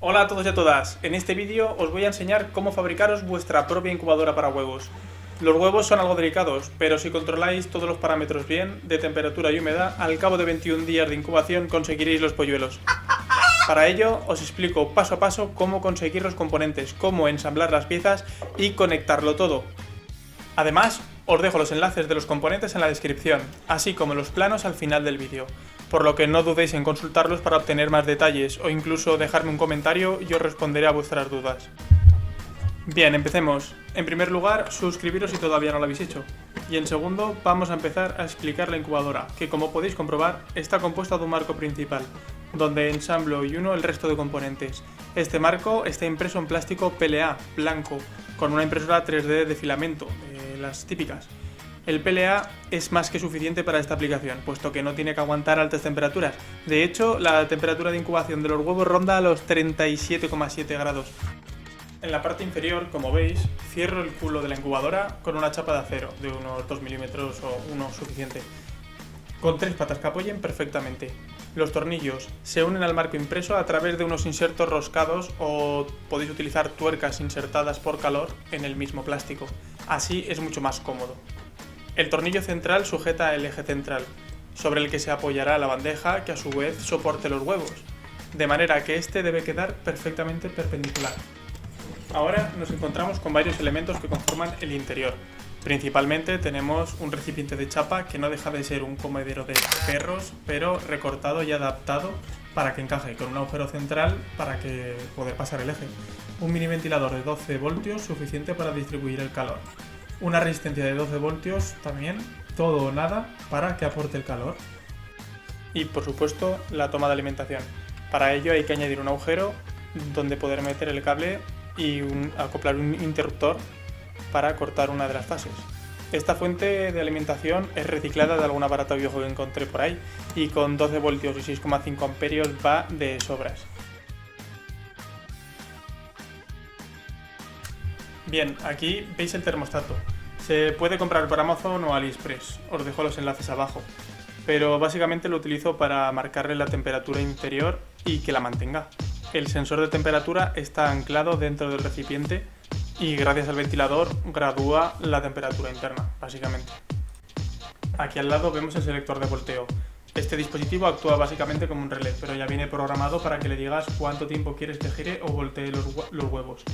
Hola a todos y a todas, en este vídeo os voy a enseñar cómo fabricaros vuestra propia incubadora para huevos. Los huevos son algo delicados, pero si controláis todos los parámetros bien, de temperatura y humedad, al cabo de 21 días de incubación conseguiréis los polluelos. Para ello os explico paso a paso cómo conseguir los componentes, cómo ensamblar las piezas y conectarlo todo. Además, os dejo los enlaces de los componentes en la descripción, así como los planos al final del vídeo, por lo que no dudéis en consultarlos para obtener más detalles o incluso dejarme un comentario y os responderé a vuestras dudas. Bien, empecemos. En primer lugar, suscribiros si todavía no lo habéis hecho. Y en segundo, vamos a empezar a explicar la incubadora, que como podéis comprobar, está compuesta de un marco principal, donde ensamblo y uno el resto de componentes. Este marco está impreso en plástico PLA, blanco, con una impresora 3D de filamento, las típicas. El PLA es más que suficiente para esta aplicación, puesto que no tiene que aguantar altas temperaturas. De hecho, la temperatura de incubación de los huevos ronda los 37,7 grados. En la parte inferior, como veis, cierro el culo de la incubadora con una chapa de acero de unos 2 milímetros o uno suficiente, con 3 patas que apoyen perfectamente. Los tornillos se unen al marco impreso a través de unos insertos roscados o podéis utilizar tuercas insertadas por calor en el mismo plástico. Así es mucho más cómodo. El tornillo central sujeta el eje central, sobre el que se apoyará la bandeja que a su vez soporte los huevos, de manera que este debe quedar perfectamente perpendicular. Ahora nos encontramos con varios elementos que conforman el interior. Principalmente tenemos un recipiente de chapa que no deja de ser un comedero de perros, pero recortado y adaptado para que encaje, con un agujero central para que poder pasar el eje. Un mini ventilador de 12 voltios suficiente para distribuir el calor. Una resistencia de 12 voltios también, todo o nada para que aporte el calor. Y por supuesto la toma de alimentación. Para ello hay que añadir un agujero donde poder meter el cable y acoplar un interruptor para cortar una de las fases. Esta fuente de alimentación es reciclada de algún aparato viejo que encontré por ahí y con 12 voltios y 6,5 amperios va de sobras. Bien, aquí veis el termostato. Se puede comprar por Amazon o AliExpress, os dejo los enlaces abajo, pero básicamente lo utilizo para marcarle la temperatura interior y que la mantenga. El sensor de temperatura está anclado dentro del recipiente y gracias al ventilador gradúa la temperatura interna, básicamente. Aquí al lado vemos el selector de volteo. Este dispositivo actúa básicamente como un relé, pero ya viene programado para que le digas cuánto tiempo quieres que gire o voltee los huevos.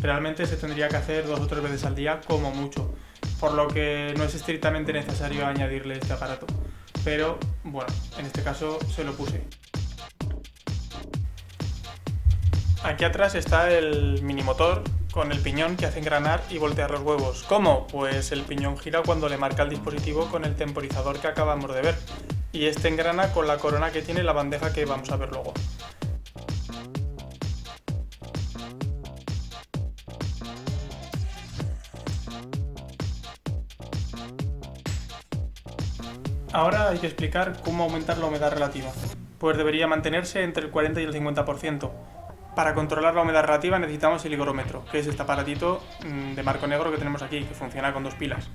Realmente se tendría que hacer 2 o 3 veces al día como mucho, por lo que no es estrictamente necesario añadirle este aparato. Pero bueno, en este caso se lo puse. Aquí atrás está el mini motor con el piñón que hace engranar y voltear los huevos. ¿Cómo? Pues el piñón gira cuando le marca el dispositivo con el temporizador que acabamos de ver. Y este engrana con la corona que tiene la bandeja que vamos a ver luego. Ahora hay que explicar cómo aumentar la humedad relativa. Pues debería mantenerse entre el 40 y el 50%. Para controlar la humedad relativa necesitamos el higrorómetro, que es este aparatito de marco negro que tenemos aquí, que funciona con 2 pilas.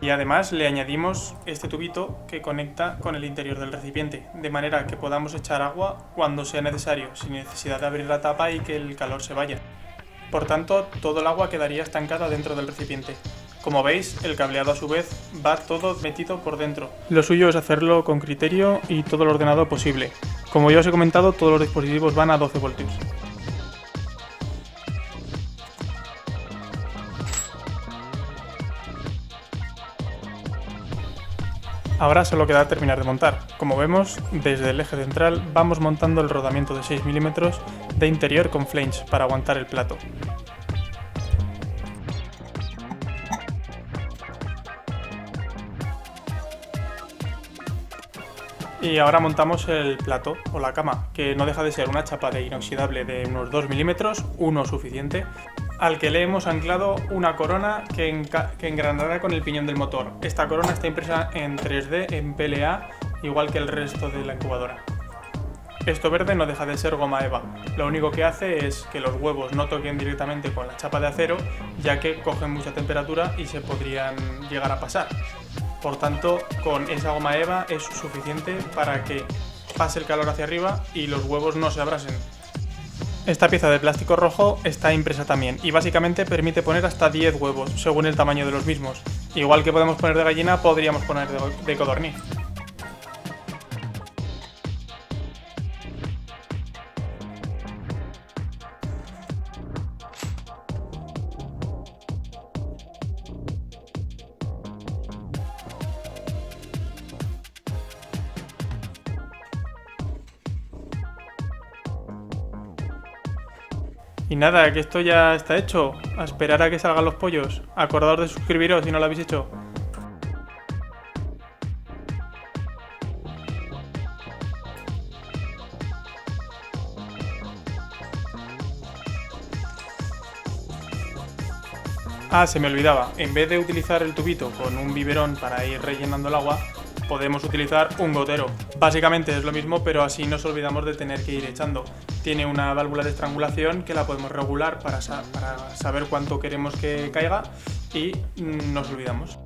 Y además le añadimos este tubito que conecta con el interior del recipiente, de manera que podamos echar agua cuando sea necesario, sin necesidad de abrir la tapa y que el calor se vaya. Por tanto, todo el agua quedaría estancada dentro del recipiente. Como veis, el cableado a su vez va todo metido por dentro. Lo suyo es hacerlo con criterio y todo lo ordenado posible. Como ya os he comentado, todos los dispositivos van a 12 voltios. Ahora solo queda terminar de montar. Como vemos, desde el eje central vamos montando el rodamiento de 6 milímetros de interior con flange para aguantar el plato. Y ahora montamos el plato o la cama, que no deja de ser una chapa de inoxidable de unos 2 milímetros, uno suficiente, al que le hemos anclado una corona que engranará con el piñón del motor. Esta corona está impresa en 3D en PLA, igual que el resto de la incubadora. Esto verde no deja de ser goma eva, lo único que hace es que los huevos no toquen directamente con la chapa de acero, ya que cogen mucha temperatura y se podrían llegar a pasar. Por tanto, con esa goma eva es suficiente para que pase el calor hacia arriba y los huevos no se abrasen. Esta pieza de plástico rojo está impresa también y básicamente permite poner hasta 10 huevos, según el tamaño de los mismos. Igual que podemos poner de gallina, podríamos poner de codorniz. Y nada, que esto ya está hecho. A esperar a que salgan los pollos. Acordaos de suscribiros si no lo habéis hecho. Ah, se me olvidaba. En vez de utilizar el tubito con un biberón para ir rellenando el agua, podemos utilizar un gotero. Básicamente es lo mismo, pero así nos olvidamos de tener que ir echando. Tiene una válvula de estrangulación que la podemos regular para saber cuánto queremos que caiga y nos olvidamos.